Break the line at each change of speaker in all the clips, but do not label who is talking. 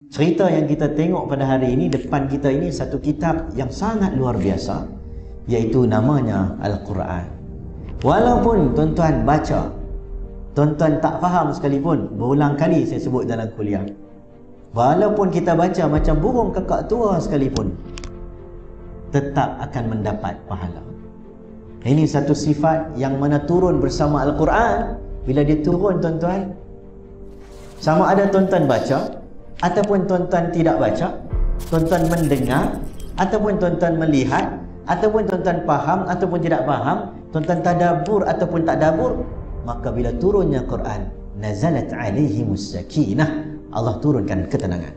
cerita yang kita tengok pada hari ini depan kita ini satu kitab yang sangat luar biasa, iaitu namanya Al-Quran. Walaupun tuan-tuan baca, tuan-tuan tak faham sekalipun, berulang kali saya sebut dalam kuliah, walaupun kita baca macam burung kakak tua sekalipun, tetap akan mendapat pahala. Ini satu sifat yang mana turun bersama Al-Quran. Bila dia turun tuan-tuan, sama ada tuan-tuan baca ataupun tuan-tuan tidak baca, tuan-tuan mendengar ataupun tuan-tuan melihat, ataupun tuan-tuan faham ataupun tidak faham, tuan-tuan tadabbur ataupun tak dabur, maka bila turunnya Quran, nazalat alaihimus sakinah, Allah turunkan ketenangan.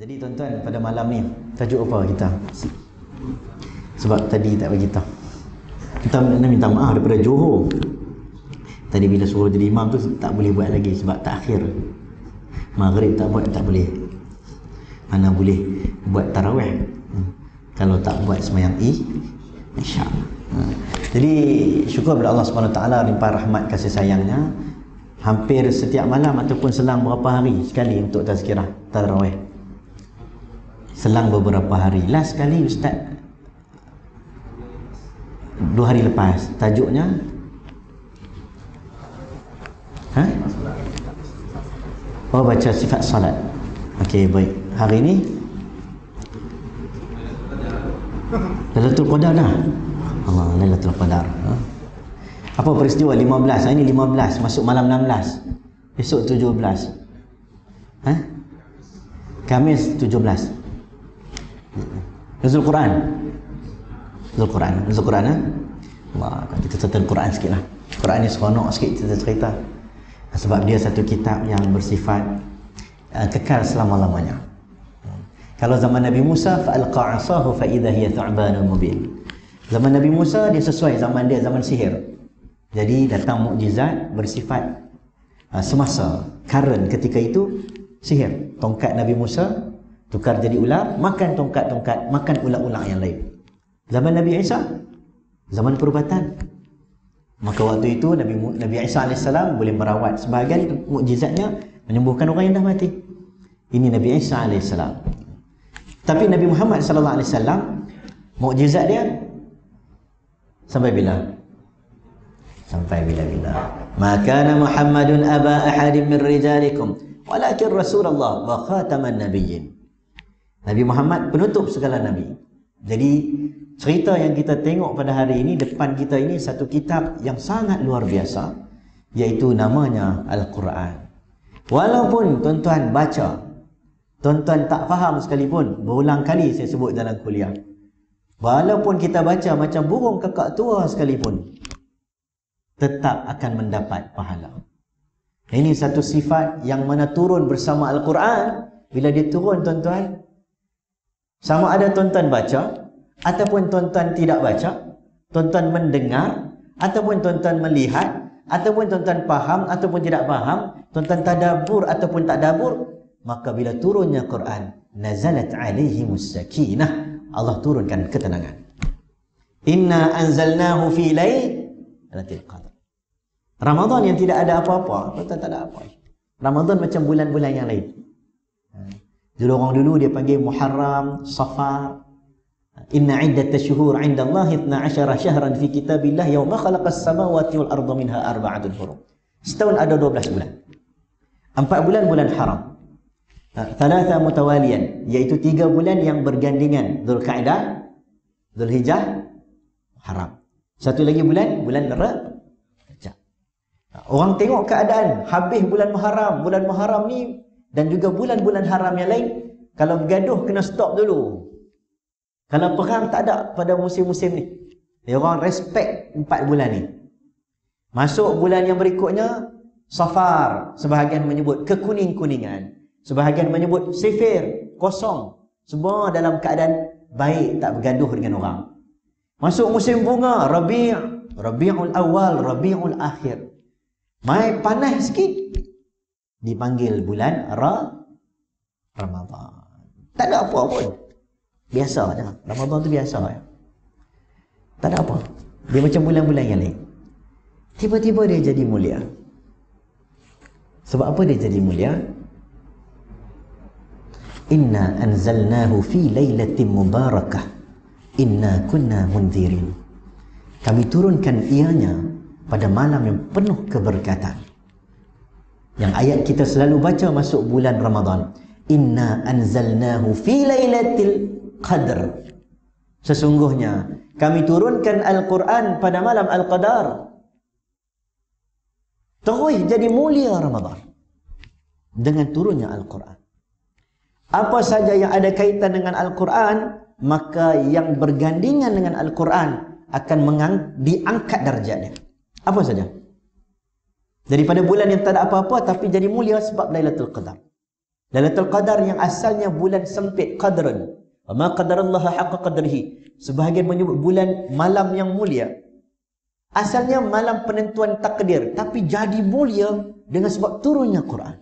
Jadi tuan-tuan, pada malam ni tajuk apa kita? Sebab tadi tak bagi tahu. Kita nak minta maaf daripada Johor. Tadi bila suruh jadi imam tu tak boleh buat lagi sebab takhir. Maghrib tak buat, tak boleh. Mana boleh buat tarawih kalau tak buat sembahyang Isya. Jadi syukur kepada Allah Subhanahu Wa Taala limpah rahmat kasih sayangnya. Hampir setiap malam ataupun selang beberapa hari sekali untuk tazkirah tarawih. Selang beberapa hari. Last kali Ustaz 2 hari lepas. Tajuknya Oh, baca sifat salat. Okey, baik. Hari ini Lailatul Qadar dah. Allah, Lailatul Qadar. Apa peristiwa 15? Hari ini 15 masuk malam 16. Esok 17. Khamis 17. Nuzul Quran. Nuzul Quran. Wah, kita cerita Quran sikit lah. Quran ni seronok sikit kita cerita. Sebab dia satu kitab yang bersifat kekal selama-lamanya. Kalau zaman Nabi Musa, fa'alqa 'asahu fa idza hiya thu'banun mubin. Zaman Nabi Musa dia sesuai zaman dia, zaman sihir. Jadi datang mukjizat bersifat semasa, current ketika itu sihir. Tongkat Nabi Musa tukar jadi ular, makan tongkat-tongkat, makan ular-ular yang lain. Zaman Nabi Isa, zaman perubatan. Maka waktu itu Nabi Isa AS boleh merawat, sebahagian mukjizatnya menyembuhkan orang yang dah mati. Ini Nabi Isa AS. Tapi Nabi Muhammad SAW, mukjizat dia sampai bila? Sampai bila-bila. Maka Muhammadun aba ahadin min rijalikum walakin Rasulullah wa khataman nabiyyin. Nabi Muhammad penutup segala nabi. Jadi cerita yang kita tengok pada hari ini depan kita ini satu kitab yang sangat luar biasa, iaitu namanya Al-Quran. Walaupun tuan-tuan baca, tuan-tuan tak faham sekalipun, berulang kali saya sebut dalam kuliah, walaupun kita baca macam burung kakak tua sekalipun, tetap akan mendapat pahala. Ini satu sifat yang mana turun bersama Al-Quran. Bila dia turun tuan-tuan, sama ada tuan-tuan baca ataupun tuan-tuan tidak baca, tuan-tuan mendengar ataupun tuan-tuan melihat, ataupun tuan-tuan faham ataupun tidak faham, tuan-tuan tadabbur ataupun tak dabur, maka bila turunnya Quran, nazalat alaihimus sakinah, Allah turunkan ketenangan. Inna anzalnahu fi lailatul qadar. Ramadan yang tidak ada apa-apa, tuan-tuan tak ada apa. Ramadan macam bulan-bulan yang lain. Dulu orang dulu dia panggil Muharram, Safar. Inna iddatash shuhur 'inda Allah 12 syahran fi kitabillah yawma khalaqas samawati wal arda minha arba'atun hurum. Setahun ada 12 bulan. 4 bulan bulan haram. Thalatha mutawaliyan, iaitu 3 bulan yang bergandengan. Dzulqa'dah, Dzulhijjah, Haram. Satu lagi bulan Rajab. Orang tengok keadaan habis bulan Muharram ni dan juga bulan-bulan haram yang lain, kalau bergaduh kena stop dulu. Kalau perang tak ada pada musim-musim ni. Orang respect 4 bulan ni. Masuk bulan yang berikutnya, Safar, sebahagian menyebut kekuning-kuningan, sebahagian menyebut sifir, kosong. Semua dalam keadaan baik, tak bergaduh dengan orang. Masuk musim bunga, Rabi'ul Awal, Rabi'ul Akhir. Mai panas sikit, dipanggil bulan Ramadan. Tak ada apa pun. Biasa je. Ramadan tu biasa. Tak ada apa. Dia macam bulan-bulan yang lain. Tiba-tiba dia jadi mulia. Sebab apa dia jadi mulia? Inna anzalnahu fi lailatin mubarakah. Inna kunna munzirin. Kami turunkan ianya pada malam yang penuh keberkatan. Yang ayat kita selalu baca masuk bulan Ramadan. Inna anzalnahu fi lailatul qadr. Sesungguhnya kami turunkan Al-Quran pada malam Al-Qadar. Terus jadi mulia Ramadan dengan turunnya Al-Quran. Apa saja yang ada kaitan dengan Al-Quran, maka yang bergandingan dengan Al-Quran akan diangkat darjatnya. Apa saja? Daripada bulan yang tak ada apa-apa tapi jadi mulia sebab Lailatul Qadar. Lailatul Qadar yang asalnya bulan sempit, qadrun. Wa ma qadarallaha haqqa qadrihi. Sebahagian menyebut bulan malam yang mulia. Asalnya malam penentuan takdir, tapi jadi mulia dengan sebab turunnya Quran.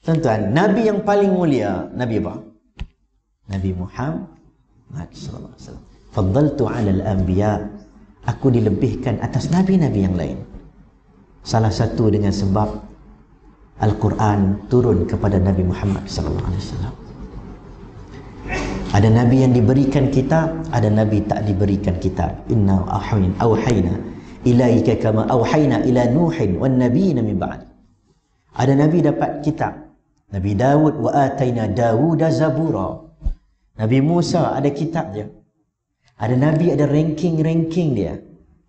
Tuan-tuan, Nabi yang paling mulia, Nabi apa? Nabi Muhammad sallallahu alaihi wasallam. Faddaltu 'alal anbiya. Aku dilebihkan atas nabi-nabi yang lain. Salah satu dengan sebab Al-Quran turun kepada Nabi Muhammad sallallahu alaihi wasallam. Ada nabi yang diberikan kitab, ada nabi tak diberikan kitab. Inna auhayna ilaika kama auhayna ila Nuhin wan nabiyina min ba'd. Ada nabi dapat kitab. Nabi Dawud, wa ataina Dawuda zabura. Nabi Musa ada kitab dia. Ada nabi ada ranking dia.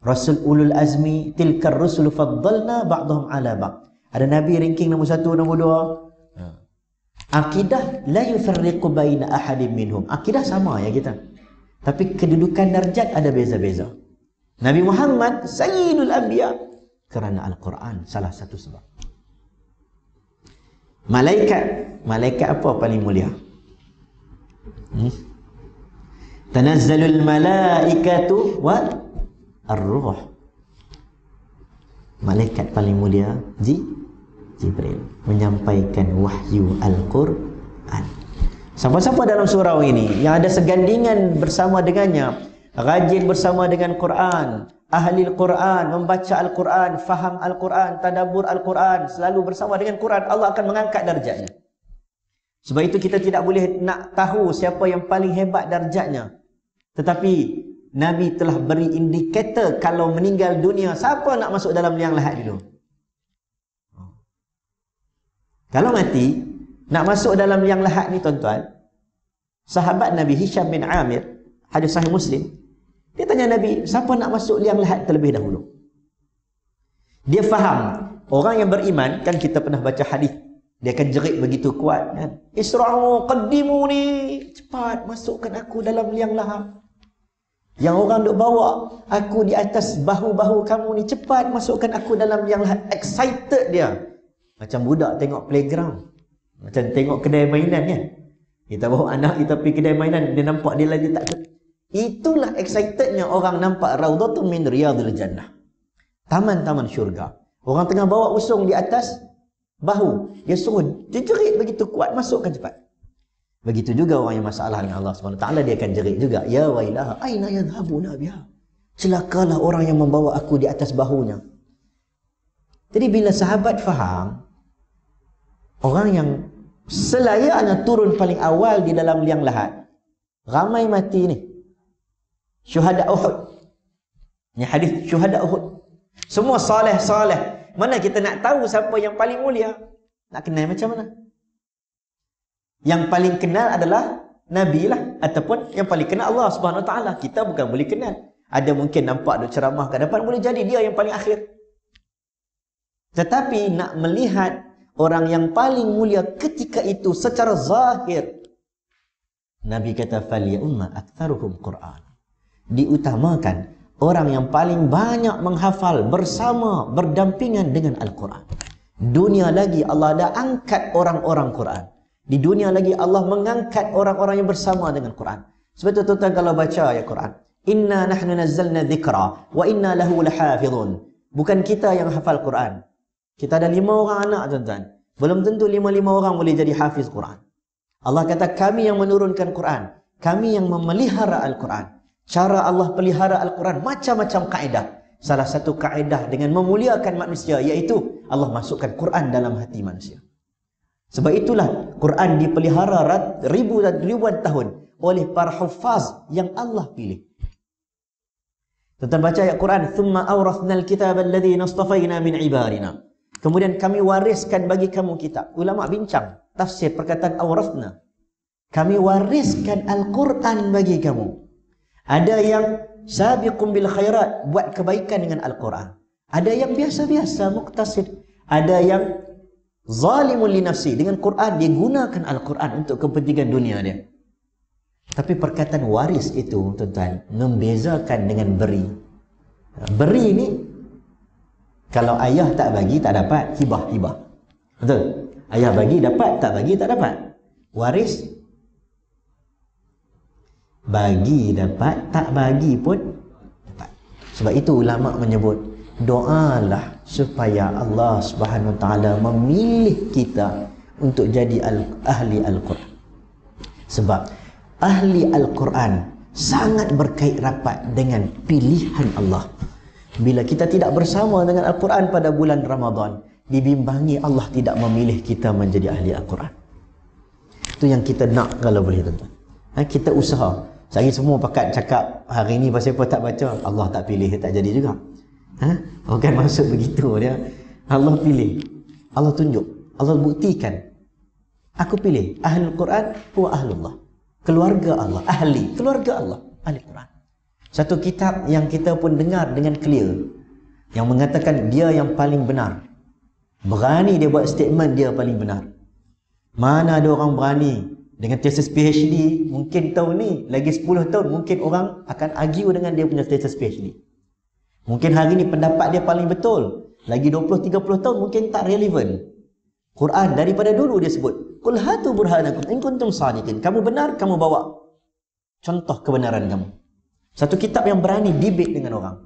Rasul ulul azmi, tilkar rusul faddalna ba'dahum ala ba'd. Ada nabi ranking nombor 1, nombor 2. Akidah la yufarriqu baina ahadin minhum. Akidah sama ya kita. Tapi kedudukan darjat ada beza-beza. Nabi Muhammad sayyidul anbiya kerana Al-Quran salah satu sebab. Malaikat apa paling mulia? Tanazzalul malaikatu wa ar-ruh. Malaikat paling mulia Jibril menyampaikan wahyu Al-Quran. Siapa-siapa dalam surau ini yang ada segandingan bersama dengannya, rajin bersama dengan Quran, ahli Al-Quran, membaca Al-Quran, faham Al-Quran, tadabbur Al-Quran, selalu bersama dengan Quran, Allah akan mengangkat darjatnya. Sebab itu kita tidak boleh nak tahu siapa yang paling hebat darjatnya. Tetapi Nabi telah beri indikator kalau meninggal dunia, siapa nak masuk dalam liang lahat dulu? Kalau mati, nak masuk dalam liang lahat ni tuan-tuan, sahabat Nabi Hisham bin Amir, hadis sahih Muslim, dia tanya Nabi, siapa nak masuk liang lahat terlebih dahulu? Dia faham, orang yang beriman, kan kita pernah baca hadis, dia akan jerit begitu kuat kan. Isra'u qaddimuni, cepat masukkan aku dalam liang lahat. Yang orang duk bawa aku di atas bahu-bahu kamu ni, cepat masukkan aku dalam liang lahat. Excited dia. Macam budak tengok playground. Macam tengok kedai mainan kan. Kita bawa anak kita pergi kedai mainan, dia nampak dia lagi tak. Itulah excitednya orang nampak Raudhatun min Riyadil Jannah. Taman-taman syurga. Orang tengah bawa usung di atas bahu. Dia suruh, dia jerit begitu kuat, masukkan cepat. Begitu juga orang yang masalah dengan Allah SWT, dia akan jerit juga. Ya wailaha, aina yadhabuna biha. Celakalah orang yang membawa aku di atas bahunya. Jadi bila sahabat faham, orang yang selayaknya turun paling awal di dalam liang lahat, ramai mati ni. Syuhada Uhud. Ini hadis syuhada Uhud. Semua saleh-saleh. Mana kita nak tahu siapa yang paling mulia? Nak kenal macam mana? Yang paling kenal adalah Nabi lah, ataupun yang paling kenal Allah Subhanahu Wa Taala. Kita bukan boleh kenal. Ada mungkin nampak duk ceramah kat depan, boleh jadi dia yang paling akhir. Tetapi nak melihat orang yang paling mulia ketika itu secara zahir, Nabi kata falyumma aktsaruhum Quran. Diutamakan orang yang paling banyak menghafal bersama berdampingan dengan Al-Quran. Dunia lagi Allah ada angkat orang-orang Quran. Di dunia lagi Allah mengangkat orang-orang yang bersama dengan Quran. Sebab itu tuan-tuan kalau baca ayat Quran, inna nahnu nazzalna dzikra wa inna lahu lahafizun. Bukan kita yang hafal Quran. Kita ada 5 orang anak tuan-tuan. Belum tentu 5 orang boleh jadi hafiz Quran. Allah kata kami yang menurunkan Quran, kami yang memelihara Al-Quran. Cara Allah pelihara Al-Quran, macam-macam kaedah. Salah satu kaedah dengan memuliakan manusia, iaitu Allah masukkan Quran dalam hati manusia. Sebab itulah Quran dipelihara ribuan tahun oleh para hufaz yang Allah pilih. Tuan baca ayat Quran, "Thumma awrathnal kitaba alladhi nastafaina min ibadina." Kemudian kami wariskan bagi kamu kitab. Ulama bincang tafsir perkataan awrathna. Kami wariskan Al-Quran bagi kamu. Ada yang sabiqum bil khairat, buat kebaikan dengan Al-Quran. Ada yang biasa-biasa, muktasid. Ada yang zalimun li nafsi, dengan Quran dia gunakan Al-Quran untuk kepentingan dunia dia. Tapi perkataan waris itu, tuan-tuan, membezakan dengan beri. Beri ni, kalau ayah tak bagi, tak dapat, hibah. Betul? Ayah bagi, dapat, tak bagi, tak dapat. Waris, bagi dapat, tak bagi pun dapat. Sebab itu ulama menyebut, doalah supaya Allah Subhanahu Wa Taala memilih kita untuk jadi ahli Al-Quran. Sebab ahli Al-Quran sangat berkait rapat dengan pilihan Allah. Bila kita tidak bersama dengan Al-Quran pada bulan Ramadan, dibimbangi Allah tidak memilih kita menjadi ahli Al-Quran. Itu yang kita nak kalau boleh, tuan-tuan. Kita usaha. Saya semua pakat cakap hari ni pasal apa tak baca, Allah tak pilih, tak jadi juga. Bukan maksud begitu dia. Allah pilih, Allah tunjuk, Allah buktikan. Aku pilih Ahlul Quran huwa ahlullah. Keluarga Allah, ahli keluarga Allah, ahli Quran. Satu kitab yang kita pun dengar dengan clear, yang mengatakan dia yang paling benar. Berani dia buat statement dia paling benar. Mana ada orang berani dengan tesis PhD, mungkin tahun ni, lagi 10 tahun, mungkin orang akan argue dengan dia punya tesis PhD. Mungkin hari ni pendapat dia paling betul. Lagi 20-30 tahun mungkin tak relevan. Quran daripada dulu dia sebut, "Qul hatu burhanakum in kuntum shadiqin." Kamu benar, kamu bawa contoh kebenaran kamu. Satu kitab yang berani debate dengan orang.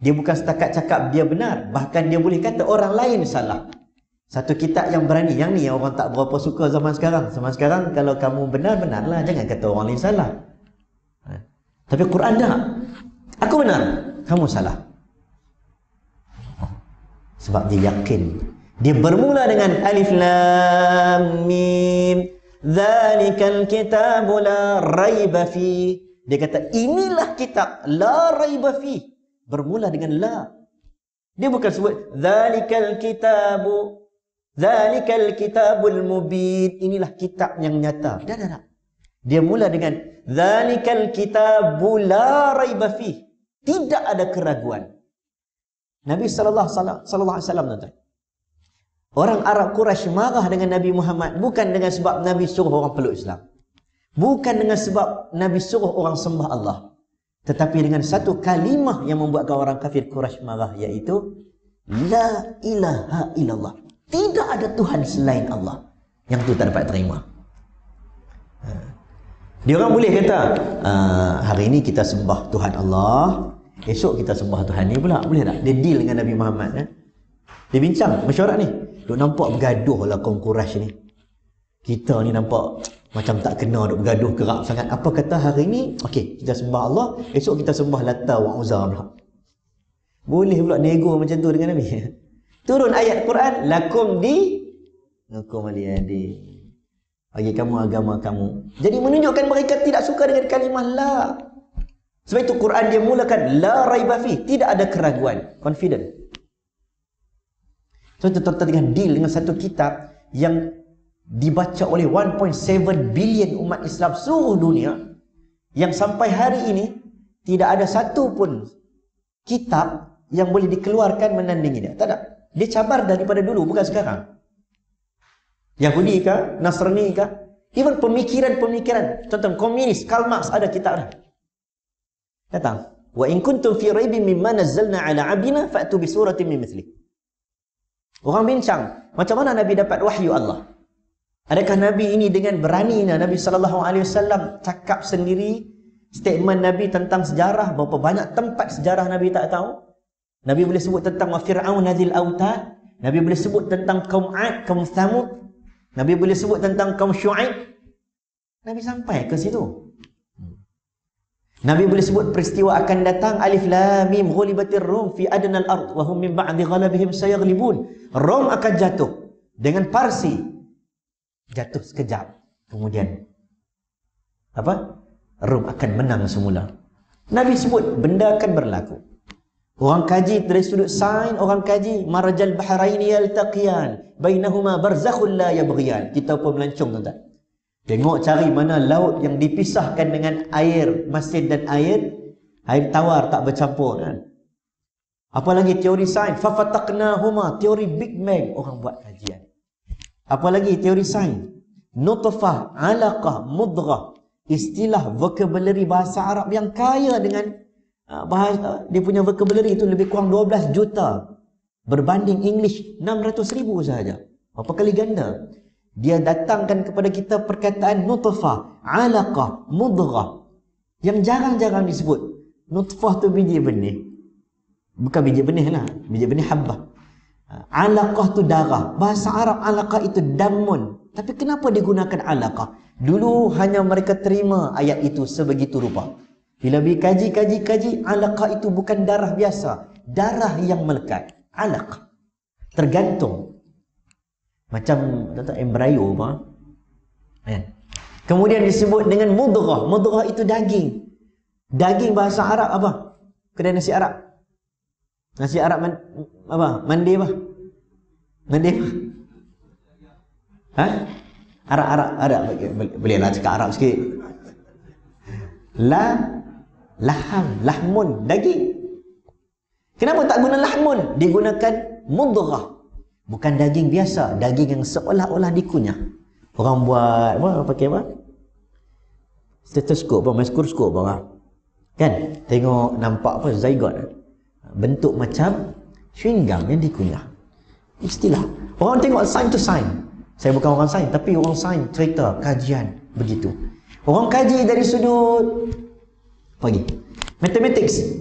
Dia bukan setakat cakap dia benar, bahkan dia boleh kata orang lain salah. Satu kitab yang berani. Yang ni yang orang tak berapa suka zaman sekarang. Zaman sekarang kalau kamu benar, benarlah. Jangan kata orang lain salah. Tapi Quran tak. Aku benar, kamu salah. Sebab dia yakin. Dia bermula dengan Alif Lam Mim, Dzalikal kitabu la raiba fi. Dia kata inilah kitab la raiba fi. Bermula dengan la. Dia bukan sebut Dzalikal kitabu, Dzalikal kitabul mubin, inilah kitab yang nyata. Dah. Dia mula dengan Dzalikal kitabu la raiba fi. Tidak ada keraguan. Nabi sallallahu alaihi wasallam, tuan-tuan. Orang Arab Quraisy marah dengan Nabi Muhammad bukan dengan sebab Nabi suruh orang peluk Islam. Bukan dengan sebab Nabi suruh orang sembah Allah. Tetapi dengan satu kalimah yang membuatkan orang kafir Quraisy marah, iaitu La ilaha illallah. Tidak ada Tuhan selain Allah. Yang tu tak dapat terima. Dia orang boleh kata, hari ini kita sembah Tuhan Allah, esok kita sembah Tuhan ni pula. Boleh tak? Dia deal dengan Nabi Muhammad. Dia bincang, mesyuarat ni. Duk nampak bergaduh lah kaum Quraisy ni. Kita ni nampak macam tak kena duk bergaduh kerap sangat. Apa kata hari ni, okey, kita sembah Allah, esok kita sembah Lata wa Uzza pula. Boleh pula nego macam tu dengan Nabi. Turun ayat Quran, lakum nukum aliyadi. Bagi kamu agama kamu. Jadi menunjukkan mereka tidak suka dengan kalimah la. Sebab itu Quran dia mulakan la raiba fi, tidak ada keraguan, confident. So kita dengan deal dengan satu kitab yang dibaca oleh 1.7 bilion umat Islam seluruh dunia, yang sampai hari ini tidak ada satu pun kitab yang boleh dikeluarkan menandingi dia. Tak ada. Dia cabar daripada dulu, bukan sekarang. Yahudi kah? Nasrani kah? Even pemikiran-pemikiran. Contoh komunis, Karl Marx ada kitab dah. Datang. Wa in kuntum fi raibin mimma nazzalna ala 'abdina fa'tu bi suratin min mithli. Orang bincang, macam mana Nabi dapat wahyu Allah? Adakah Nabi ini dengan beraninya Nabi SAW cakap sendiri statement Nabi tentang sejarah, berapa banyak tempat sejarah Nabi tak tahu? Nabi boleh sebut tentang Fir'aun dzil autad, Nabi boleh sebut tentang kaum 'Ad, kaum Thamud, Nabi boleh sebut tentang kaum Syu'aib. Nabi sampai ke situ. Nabi boleh sebut peristiwa akan datang, alif lam mim ghulibatir rum fi adnal ard wa hum min ba'di ghalabihim sayaghlibun. Rom akan jatuh dengan Parsi, jatuh sekejap, kemudian apa? Rom akan menang semula. Nabi sebut benda akan berlaku. Orang kaji dari sudut sains, orang kaji marajal bahraini yaltaqiyan bainahuma barzakhun la yabghiyan. Kita pun melancong tuan-tuan. Tengok cari mana laut yang dipisahkan dengan air masin dan air tawar tak bercampur kan. Apalagi teori sains, fafataqnahuma, teori Big Bang, orang buat kajian. Apalagi teori sains, nutfah, alaqah, mudghah, istilah vocabulary bahasa Arab yang kaya dengan bahasa, dia punya vocabulary itu lebih kurang 12 juta berbanding English 600,000 sahaja. Berapa kali ganda? Dia datangkan kepada kita perkataan nutfah, alaqah, mudghah yang jarang-jarang disebut. Nutfah tu biji benih, bukan biji benih lah, biji benih habbah. Alaqah tu darah, bahasa Arab alaqah itu damun. Tapi kenapa digunakan alaqah? Dulu hanya mereka terima ayat itu sebegitu rupa. Bila kaji, alaqah itu bukan darah biasa, darah yang melekat. Alaqah tergantung macam embrio apa. Kemudian disebut dengan mudghah. Mudghah itu daging. Daging bahasa Arab apa? Kedai nasi Arab. Nasi Arab apa? Mandi apa? Mandi apa? Ha? Arab. Bolehlah cakap Arab sikit. Lahmun, daging. Kenapa tak guna lahmun? Digunakan mudghah. Bukan daging biasa, daging yang seolah-olah dikunyah. Orang buat apa? Pakai apa? Stetoskop, mikroskop apa? Kan? Tengok nampak apa? Zygote. Bentuk macam chewing gum yang dikunyah. Istilah. Orang tengok sains tu sains. Saya bukan orang sains, tapi orang sains cerita, kajian begitu. Orang kaji dari sudut pagi. Mathematics.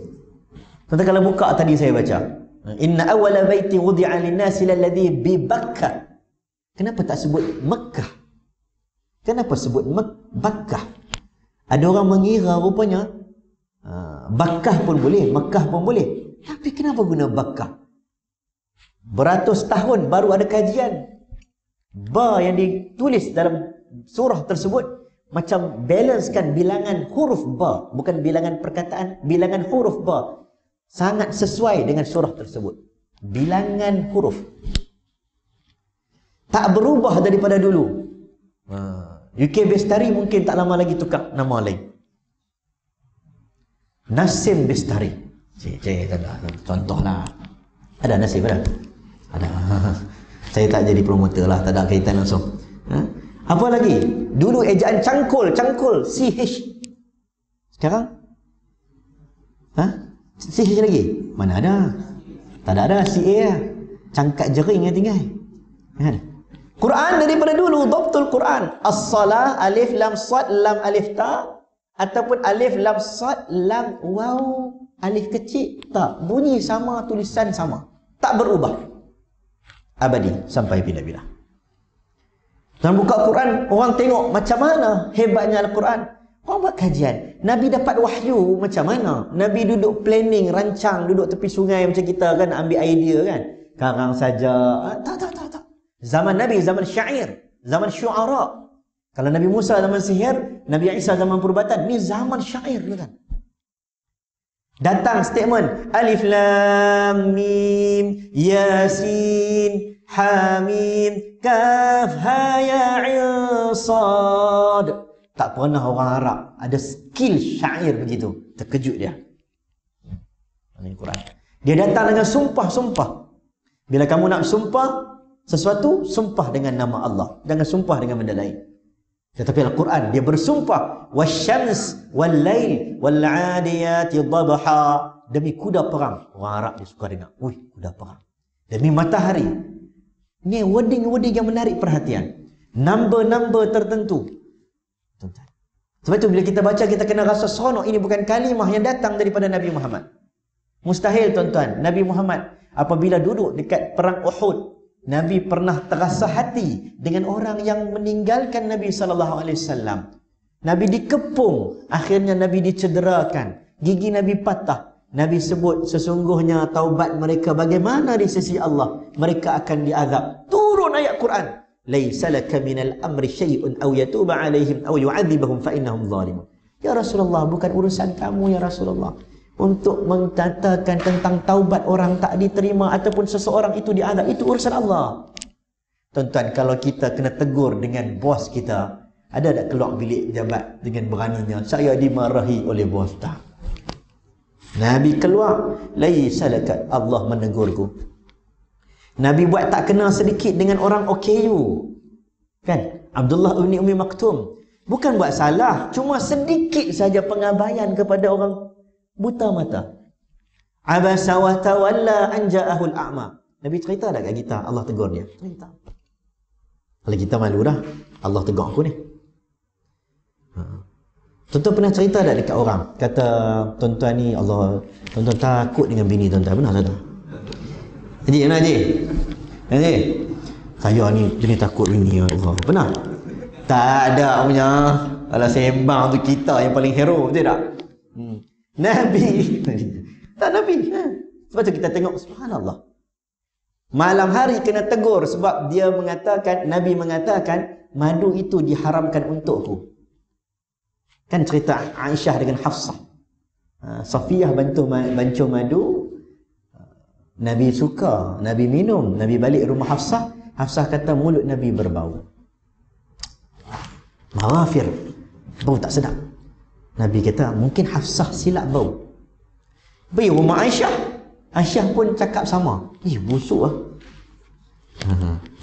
Tentang kalau buka tadi saya baca. Inna awwala baiti wudi'a lin-nasi lalladhi bi Bakkah. Kenapa tak sebut Mekah? Kenapa sebut Bakkah? Ada orang mengira rupanya Bakkah pun boleh, Mekah pun boleh. Tapi kenapa guna Bakkah? Beratus tahun baru ada kajian. Ba yang ditulis dalam surah tersebut macam balancekan bilangan huruf ba, bukan bilangan perkataan, bilangan huruf ba. Sangat sesuai dengan surah tersebut. Bilangan huruf tak berubah daripada dulu. UK Bestari mungkin tak lama lagi tukar nama lain. Nasim Bestari. Contohlah. Ada Nasim ada? Ada. Saya tak jadi promoter lah, tak ada kaitan langsung. Apa lagi? Dulu ejaan cangkul, CH. Sekarang? CH lagi? Mana ada? Tak ada, CA lah. Cangkat jering yang tinggal. Kan? Quran daripada dulu, dhabtul Quran. As-salah, alif, lam, sad, lam, alif, ta. Ataupun alif, lam, sad, lam, waw, alif kecil, ta. Bunyi sama, tulisan sama. Tak berubah. Abadi, sampai bila-bila. Dan buka Quran, orang tengok macam mana hebatnya Al-Quran. Orang buat kajian. Nabi dapat wahyu macam mana? Nabi duduk planning, rancang, duduk tepi sungai macam kita kan, ambil idea kan. Karang saja. Tak. Zaman Nabi, zaman syair, zaman syu'ara. Kalau Nabi Musa zaman sihir, Nabi Isa zaman perubatan. Ni zaman syair kan. Datang statement alif lam mim yasin hamim kaf ha ya ain sad. Tak pernah orang Arab ada skill syair begitu. Terkejut dia. Ini Quran. Dia datang dengan sumpah-sumpah. Bila kamu nak sumpah sesuatu, sumpah dengan nama Allah. Jangan sumpah dengan benda lain. Tetapi Al-Quran dia bersumpah wasyams wal-lail wal-'adiyati dhabha. Demi kuda perang. Orang Arab dia suka dengar. Kuda perang. Demi matahari. Ini wording-wording yang menarik perhatian. Number-number tertentu. Sebab itu bila kita baca, kita kena rasa seronok. Ini bukan kalimah yang datang daripada Nabi Muhammad. Mustahil tuan-tuan. Nabi Muhammad apabila duduk dekat perang Uhud, Nabi pernah terasa hati dengan orang yang meninggalkan Nabi SAW. Nabi dikepung, akhirnya Nabi dicederakan, gigi Nabi patah. Nabi sebut sesungguhnya taubat mereka bagaimana di sisi Allah, mereka akan diazab. Turun ayat Quran, laisa laka minal amri syai'un aw yatuba alaihim aw yu'adzibahum fa innahum zalimun. Ya Rasulullah, bukan urusan kamu ya Rasulullah untuk mengatakan tentang taubat orang tak diterima ataupun seseorang itu diazab. Itu urusan Allah. Tuan-tuan, kalau kita kena tegur dengan bos kita, ada tak keluar bilik pejabat dengan beraninya, saya dimarahi oleh bos? Tak. Nabi keluar, laisa laka, Allah menegurku. Nabi buat tak kena sedikit dengan orang OKU, kan? Abdullah bin Ummi Maktum bukan buat salah, cuma sedikit saja pengabaian kepada orang buta mata. Abasa wa tawalla an ja'ahul a'ma. Nabi cerita tak kat kita Allah tegur dia? Cerita. Kalau kita malu dah, Allah tegur aku ni. Tuan-tuan pernah cerita tak dekat orang, kata tuan-tuan ni Allah, tuan-tuan takut dengan bini tuan-tuan, pernah tak? Haji, pernah Haji? Haji, saya ni jenis takut bini Allah, pernah? Tak ada punya. Kalau sembang tu kita yang paling hero, betul tak? Nabi tak Nabi. Sebab tu kita tengok, subhanallah, malam hari kena tegur sebab dia mengatakan, Nabi mengatakan madu itu diharamkan untukku. Kan cerita Aisyah dengan Hafsah, Safiyah bantu madu, Nabi suka, Nabi minum, Nabi balik rumah Hafsah, Hafsah kata mulut Nabi berbau mawafir, bau tak sedap. Nabi kata mungkin Hafsah silap bau. Pergi rumah Aisyah, Aisyah pun cakap sama, busuk lah.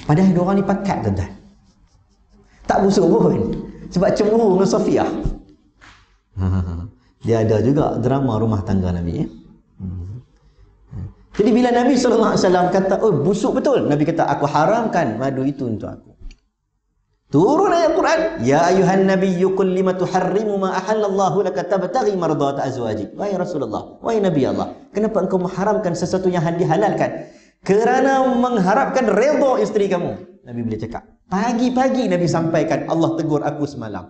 Padahal diorang ni pakat tuan-tuan, tak busuk pun, sebab cemburu dengan Safiyah. Dia ada juga drama rumah tangga Nabi. Jadi bila Nabi SAW kata, oh busuk betul, Nabi kata aku haramkan madu itu untuk aku. Turun ayat Quran, ya ayuhan nabiyyu qul lima tuharrimu ma ahallallahu laka tabtaghi mardata azwajik. Wahai Rasulullah, wahai Nabi Allah, kenapa engkau mengharamkan sesuatu yang dihalalkan kerana mengharapkan redha isteri kamu? Nabi boleh cakap. Pagi-pagi Nabi sampaikan, Allah tegur aku semalam.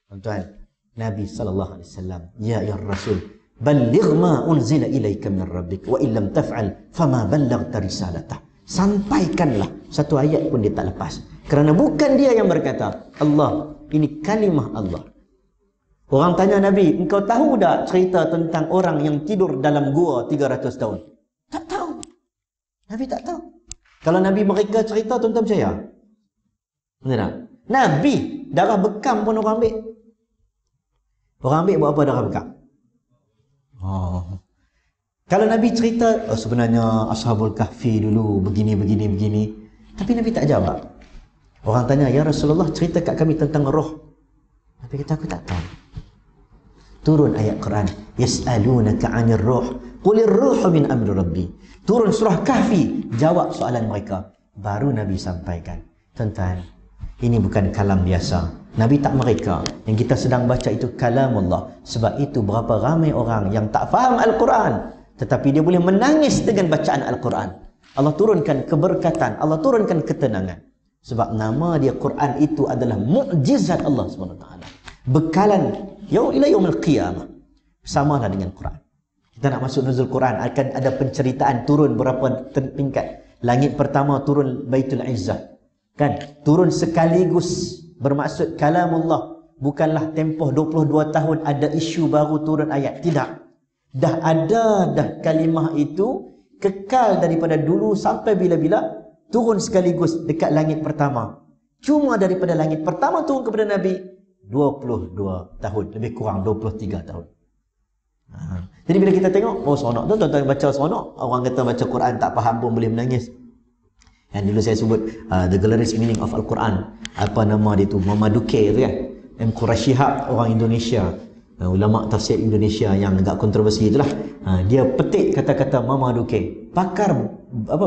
Tuan-tuan, Nabi SAW, ya Rasul, balligh ma unzila ilaika min rabbik wa illam taf'al fama ballaghta risalatah. Sampaikanlah, satu ayat pun dia tak lepas. Kerana bukan dia yang berkata, Allah, ini kalimah Allah. Orang tanya Nabi, engkau tahu tak cerita tentang orang yang tidur dalam gua 300 tahun? Tak tahu. Nabi tak tahu. Kalau Nabi mereka cerita, tuan-tuan percaya? Betul tak? Nabi, darah bekam pun orang ambil. Orang ambil buat apa darah bekam? Kalau Nabi cerita, sebenarnya Ashabul Kahfi dulu begini. Tapi Nabi tak jawab. Orang tanya, ya Rasulullah, cerita kat kami tentang roh. Nabi kata, aku tak tahu. Turun ayat Quran, yas'alunaka 'anir ruh qulir ruhu min amri rabbi. Turun surah Kahfi, jawab soalan mereka. Baru Nabi sampaikan. Tuan-tuan, ini bukan kalam biasa. Nabi tak mereka. Yang kita sedang baca itu kalam Allah. Sebab itu berapa ramai orang yang tak faham Al-Quran, tetapi dia boleh menangis dengan bacaan Al-Quran. Allah turunkan keberkatan, Allah turunkan ketenangan. Sebab nama dia Quran itu adalah mukjizat Allah SWT. Bekalan ila yaumil qiyamah. Samalah dengan Quran. Kita nak masuk nuzul Quran, akan ada penceritaan turun berapa tingkat. Langit pertama turun Baitul Izzah. Kan? Turun sekaligus, bermaksud kalamullah. Bukanlah tempoh 22 tahun ada isu baru turun ayat. Tidak. Dah ada dah kalimah itu, kekal daripada dulu sampai bila-bila, turun sekaligus dekat langit pertama. Cuma daripada langit pertama turun kepada Nabi 22 tahun, lebih kurang 23 tahun. Jadi bila kita tengok, oh seronok tu, tuan-tuan baca seronok. Orang kata baca Quran tak faham pun boleh menangis. Yang dulu saya sebut The Glorious Meaning of Al-Quran. Apa nama dia tu? Muhammad Duke tu kan? M. Qurashihab, orang Indonesia, ulama tafsir Indonesia yang agak kontroversi itulah. Dia petik kata-kata Muhammad Duke, pakar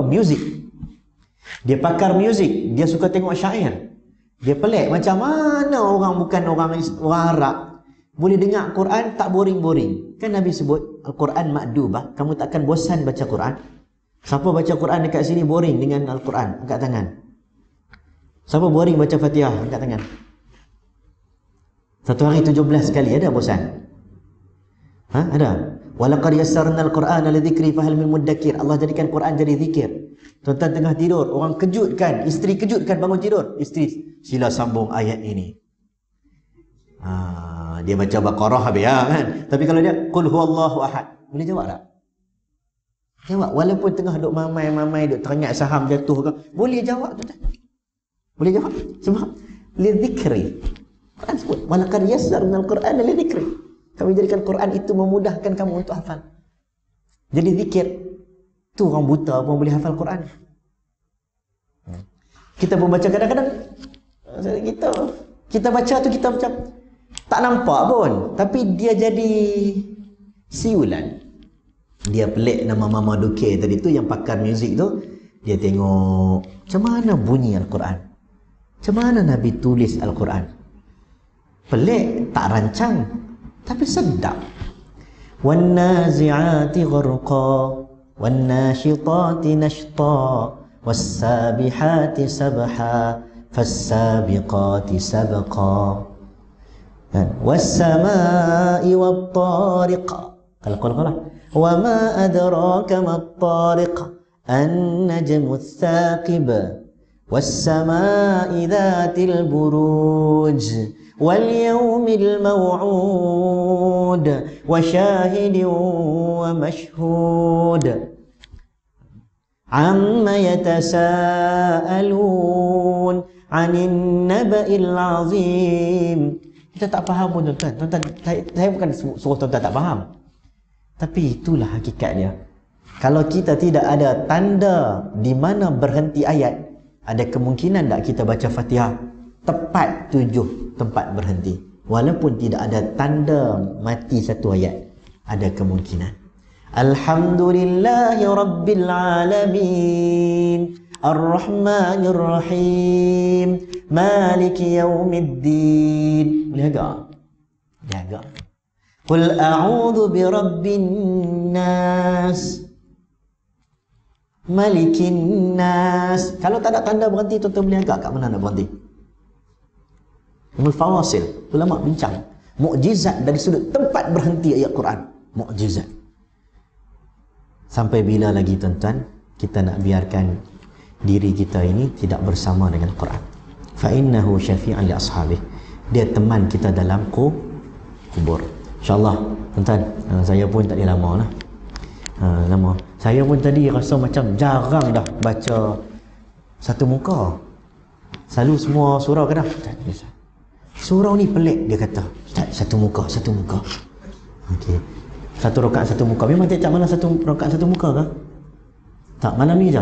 muzik. Dia pakar muzik, dia suka tengok syair. Dia pelik macam mana orang bukan orang Arab boleh dengar Quran tak boring-boring. Kan Nabi sebut Al-Quran ma'dubah, kamu takkan bosan baca Quran. Siapa baca Quran dekat sini boring dengan Al-Quran? Angkat tangan. Siapa boring baca Fatihah? Angkat tangan. Satu hari 17 kali, ada bosan? Ada. Walaqad yassarna al-Qur'ana lidzikri fahal min muddakir. Allah jadikan Quran jadi zikir. Tuan-tuan tengah tidur, orang kejutkan, isteri kejutkan bangun tidur. Isteri, sila sambung ayat ini. Dia baca Baqarah habis kan. Tapi kalau dia qul huwallahu ahad, boleh jawab tak? Jawab walaupun tengah duk mamai duk teringat saham jatuh ke, boleh jawab tuan-tuan. Boleh jawab sebab lidzikri. Quran sebut walaqad yassarna al-Qur'ana lidzikri. Kami jadikan Quran itu memudahkan kamu untuk hafal. Jadi zikir tu orang buta pun boleh hafal Quran. Kita pun baca kadang-kadang kita baca tu kita macam tak nampak pun, tapi dia jadi siulan. Dia pelik nama Mama Duke tadi tu yang pakar muzik tu, dia tengok macam mana bunyi Al-Quran, macam mana Nabi tulis Al-Quran. Pelik, tak rancang, tapi sedap. Wan-nazi'ati gharqa wan-nashitati nashta was-sabihati sabha fas-sabiqati sabqa was-samaa'i wat-tariq. Kalau wa ma adraka mat-tariq an-najmu ats-thaqib was-samaa'i dhatil buruj واليوم الموعود وشاهد ومشهود عما يتساءلون عن النبأ العظيم. Kita tak faham pun tuan-tuan. Saya bukan suruh tuan-tuan tak faham, tapi itulah hakikat dia. Kalau kita tidak ada tanda di mana berhenti ayat, ada kemungkinan tak kita baca Fatihah tepat 7 tempat berhenti, walaupun tidak ada tanda mati satu ayat, ada kemungkinan. Alhamdulillahi Rabbil Alamin Ar-Rahmanir Rahim Maliki Yawmiddin. Boleh agak? Boleh agak. Qul a'udhu bi Rabbin Nas Malikin Nas. Kalau tak ada tanda berhenti, tuan-tuan boleh agak kat mana nak berhenti? Al-Fawasil, ulama bincang mukjizat dari sudut tempat berhenti ayat Quran. Mukjizat. Sampai bila lagi tuan-tuan kita nak biarkan diri kita ini tidak bersama dengan Quran? Fa innahu syafi'an li ashabih. Dia teman kita dalam kubur. InsyaAllah tuan-tuan, saya pun tak ada lama lah. Lama. Saya pun tadi rasa macam jarang dah baca satu muka. Selalu semua surau kan dah. Surau ni pelik, dia kata satu muka. Okey, satu rakaat satu muka. Memang tiap malam satu rakaat satu muka ke? Tak, malam ni je.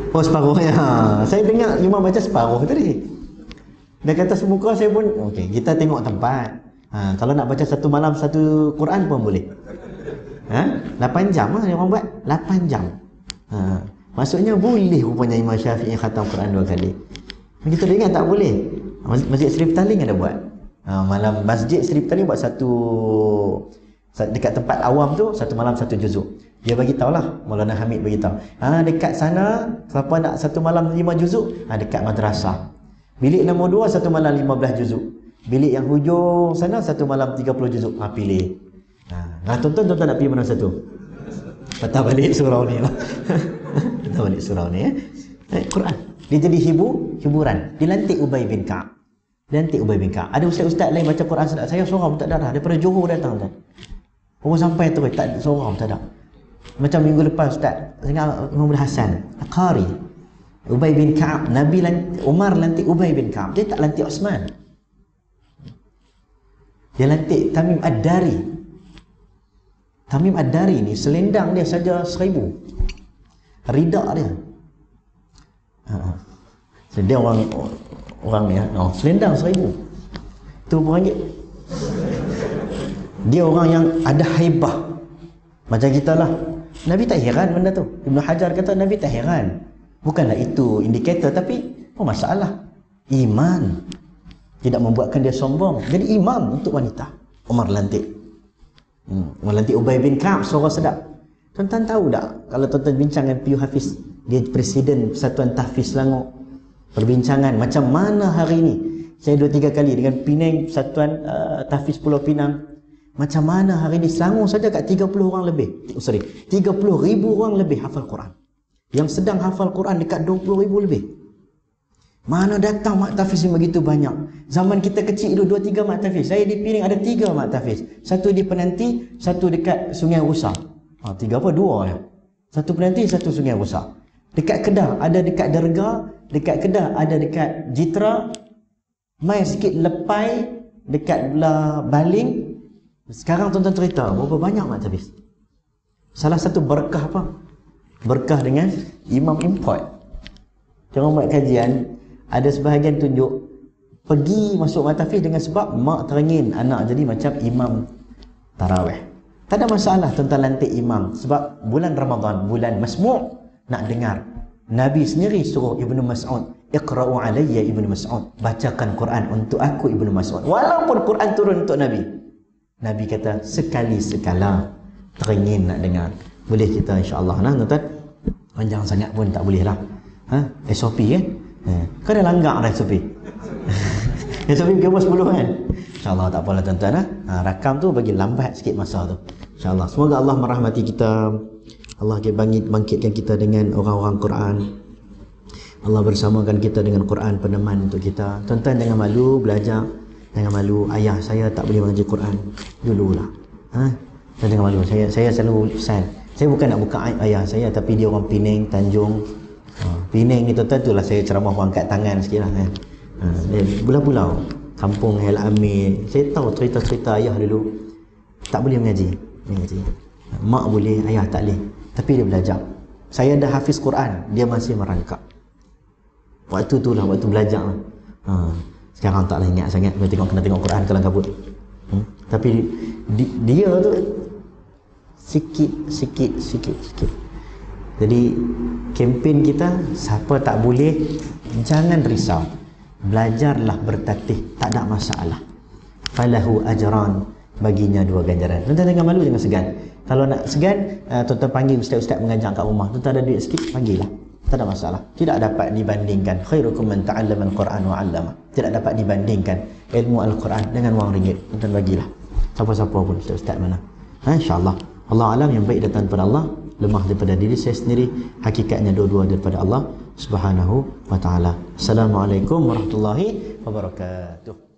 Oh, separuh ya. Saya dengar cuma baca separuh tadi. Dia kata semuka, saya pun okey, kita tengok tempat. Kalau nak baca satu malam satu Quran pun boleh. 8 jam lah orang buat. 8 jam. Maksudnya boleh rupanya Imam Syafi'i khatam Quran 2 kali. Kita ingat tak boleh. Masjid Seri Petaling ada buat. Malam Masjid Seri Petaling buat satu dekat tempat awam tu, satu malam satu juzuk. Dia bagi tahulah, Maulana Hamid bagi tahu. Dekat sana siapa nak satu malam 5 juzuk, dekat madrasah. Bilik nombor 2 satu malam 15 juzuk. Bilik yang hujung sana satu malam 30 juzuk. Pilih. Tuan-tuan nak pilih mana satu? Patah balik surau ni lah. Patah balik surau ni Quran. Dia jadi hiburan. Dilantik Ubay bin Ka'ab. Ada ustaz-ustaz lain baca Quran sedap. Saya seorang pun tak ada. Daripada Johor datang tuan. Orang sampai tu tak seorang pun tak ada. Macam minggu lepas ustaz Muhammad Hasan Qari, Ubay bin Ka'ab, Umar lantik Ubay bin Ka'ab. Dia tak lantik Osman. Dia lantik Tamim Ad-Dari. Tamim Ad-Dari ni selendang dia saja 1,000. Ridak dia. So, dia orang ni selendang 1,000. Tu RM1. Dia orang yang ada haibah. Macam kita lah. Nabi tak heran benda tu. Ibn Hajar kata Nabi tak heran. Bukanlah itu indikator, tapi masalah iman tidak membuatkan dia sombong. Jadi imam untuk wanita. Umar lantik. Umar lantik Ubay bin Ka'ab, suara sedap. Tuan-tuan tahu tak, kalau tuan-tuan bincang dengan Piyu Hafiz Dia Presiden Persatuan Tahfiz Selangor. Perbincangan macam mana hari ini. Saya 2-3 kali dengan Penang Persatuan Tahfiz Pulau Pinang. Macam mana hari ini Selangor saja kat 30 orang lebih. 30,000 orang lebih hafal Quran. Yang sedang hafal Quran dekat 20,000 lebih. Mana datang mak tahfiz yang begitu banyak. Zaman kita kecil dulu 2-3 mak tahfiz. Saya di Penang ada 3 mak tahfiz. Satu di Penanti, satu dekat Sungai Rusak. 3 apa? 2 ya. Satu Penanti, satu Sungai Rusak. Dekat Kedah ada dekat Derga, dekat Kedah ada dekat Jitra. Mai sikit Lepai dekat belah Baling. Sekarang tuan-tuan cerita berapa banyak mak tahfiz. Salah satu berkah apa? Berkah dengan imam import. Jangan buat kajian, ada sebahagian tunjuk pergi masuk mak tahfiz dengan sebab mak teringin anak jadi macam imam tarawih. Tak ada masalah tuan-tuan lantik imam sebab bulan Ramadan, bulan masmu' nak dengar. Nabi sendiri suruh Ibnu Mas'ud, "Iqra'u alayya Ibnu Mas'ud." Bacakan Quran untuk aku Ibnu Mas'ud. Walaupun Quran turun untuk Nabi. Nabi kata sekali-sekala teringin nak dengar. Boleh kita insya-Allah nah tuan-tuan. Panjang sangat pun tak boleh lah. SOP kan? Kau dah langgar dah SOP. SOP ke 10 kan? InsyaAllah tak apalah tuan-tuan. Rakam tu bagi lambat sikit masa tu. InsyaAllah. Semoga Allah merahmati kita. Allah bangkitkan kita dengan orang-orang Quran. Allah bersamakan kita dengan Quran peneman untuk kita. Tuan-tuan jangan malu belajar. Jangan malu. Ayah saya tak boleh mengaji Quran. Dululah. Jangan malu. Saya selalu pesan. Saya bukan nak buka aib ayah saya, tapi dia orang Penang, Tanjung. Penang ni tuan-tuan tu lah saya ceramah angkat tangan sikit lah kan. Dia pulau-pulau. Kampung Hel Amir. Saya tahu cerita-cerita ayah dulu. Tak boleh mengaji. Mak boleh, ayah tak boleh. Tapi dia belajar. Saya dah hafiz Quran, dia masih merangkak. Waktu tu lah, waktu belajar lah. Sekarang taklah ingat sangat. Kena tengok Quran kalau kabut. Tapi dia tu sikit. Jadi kempen kita, siapa tak boleh, jangan risau. Belajarlah bertatih, tak ada masalah. Falahu ajran, baginya 2 ganjaran. Tuan-tuan jangan malu, jangan segan. Kalau nak segan, tuan-tuan panggil ustaz-ustaz mengajar kat rumah. Tuan-tuan ada duit sikit, panggillah. Tak ada masalah. Tidak dapat dibandingkan. Khairukum man ta'allama al-Quran wa 'allama. Tidak dapat dibandingkan ilmu Al-Quran dengan wang ringgit. Tuan-tuan bagilah. Siapa-siapa pun, ustaz-ustaz mana. InsyaAllah. Allah alam, yang baik datang daripada Allah, lemah daripada diri saya sendiri, hakikatnya dua-dua daripada Allah Subhanahu wa ta'ala. Assalamualaikum warahmatullahi wabarakatuh.